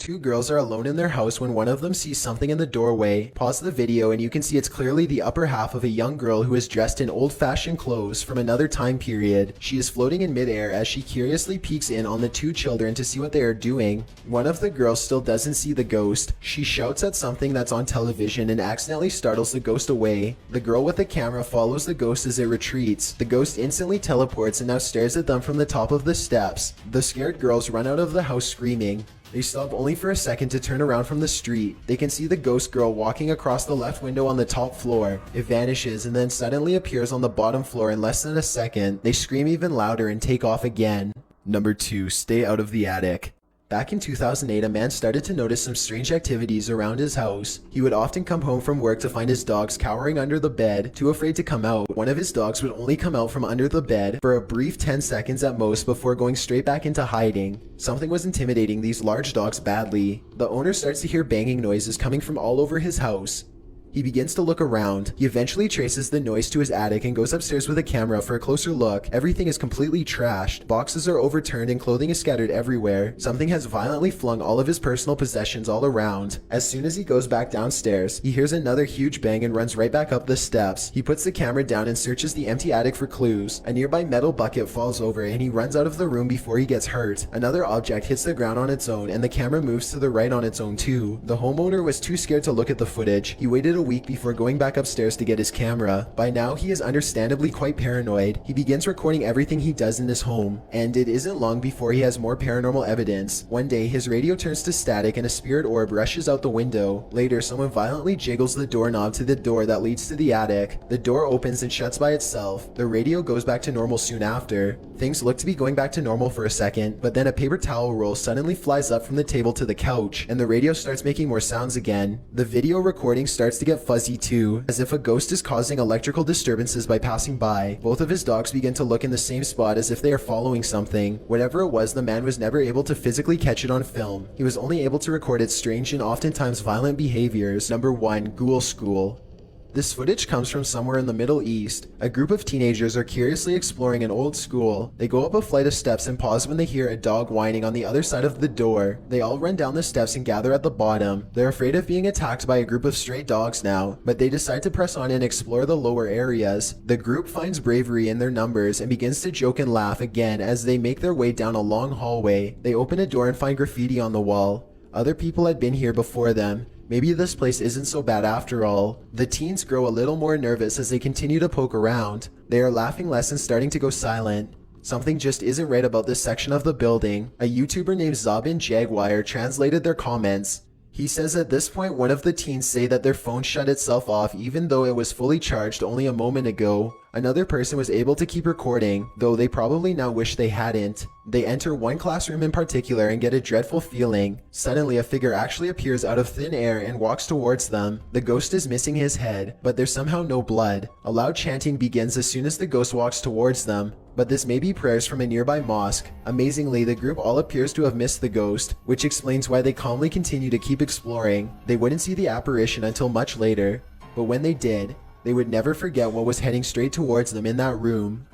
Two girls are alone in their house when one of them sees something in the doorway. Pause the video and you can see it's clearly the upper half of a young girl who is dressed in old-fashioned clothes from another time period. She is floating in midair as she curiously peeks in on the two children to see what they are doing. One of the girls still doesn't see the ghost. She shouts at something that's on television and accidentally startles the ghost away. The girl with the camera follows the ghost as it retreats. The ghost instantly teleports and now stares at them from the top of the steps. The scared girls run out of the house screaming. They stop only for a second to turn around from the street. They can see the ghost girl walking across the left window on the top floor. It vanishes and then suddenly appears on the bottom floor in less than a second. They scream even louder and take off again. Number 2. Stay out of the attic. Back in 2008, a man started to notice some strange activities around his house. He would often come home from work to find his dogs cowering under the bed, too afraid to come out. One of his dogs would only come out from under the bed for a brief 10 seconds at most before going straight back into hiding. Something was intimidating these large dogs badly. The owner starts to hear banging noises coming from all over his house. He begins to look around. He eventually traces the noise to his attic and goes upstairs with a camera for a closer look. Everything is completely trashed. Boxes are overturned and clothing is scattered everywhere. Something has violently flung all of his personal possessions all around. As soon as he goes back downstairs, he hears another huge bang and runs right back up the steps. He puts the camera down and searches the empty attic for clues. A nearby metal bucket falls over and he runs out of the room before he gets hurt. Another object hits the ground on its own and the camera moves to the right on its own too. The homeowner was too scared to look at the footage. He waited a week before going back upstairs to get his camera. By now, he is understandably quite paranoid. He begins recording everything he does in his home, and it isn't long before he has more paranormal evidence. One day, his radio turns to static and a spirit orb rushes out the window. Later, someone violently jiggles the doorknob to the door that leads to the attic. The door opens and shuts by itself. The radio goes back to normal soon after. Things look to be going back to normal for a second, but then a paper towel roll suddenly flies up from the table to the couch, and the radio starts making more sounds again. The video recording starts to get fuzzy too, as if a ghost is causing electrical disturbances by passing by. Both of his dogs begin to look in the same spot as if they are following something. Whatever it was, the man was never able to physically catch it on film. He was only able to record its strange and oftentimes violent behaviors. Number 1. Ghoul School. This footage comes from somewhere in the Middle East. A group of teenagers are curiously exploring an old school. They go up a flight of steps and pause when they hear a dog whining on the other side of the door. They all run down the steps and gather at the bottom. They're afraid of being attacked by a group of stray dogs now, but they decide to press on and explore the lower areas. The group finds bravery in their numbers and begins to joke and laugh again as they make their way down a long hallway. They open a door and find graffiti on the wall. Other people had been here before them. Maybe this place isn't so bad after all. The teens grow a little more nervous as they continue to poke around. They are laughing less and starting to go silent. Something just isn't right about this section of the building. A YouTuber named Zabin Jaguar translated their comments. He says at this point one of the teens say that their phone shut itself off even though it was fully charged only a moment ago. Another person was able to keep recording, though they probably now wish they hadn't. They enter one classroom in particular and get a dreadful feeling. Suddenly a figure actually appears out of thin air and walks towards them. The ghost is missing his head, but there's somehow no blood. A loud chanting begins as soon as the ghost walks towards them, but this may be prayers from a nearby mosque. Amazingly, the group all appears to have missed the ghost, which explains why they calmly continue to keep exploring. They wouldn't see the apparition until much later, but when they did, they would never forget what was heading straight towards them in that room.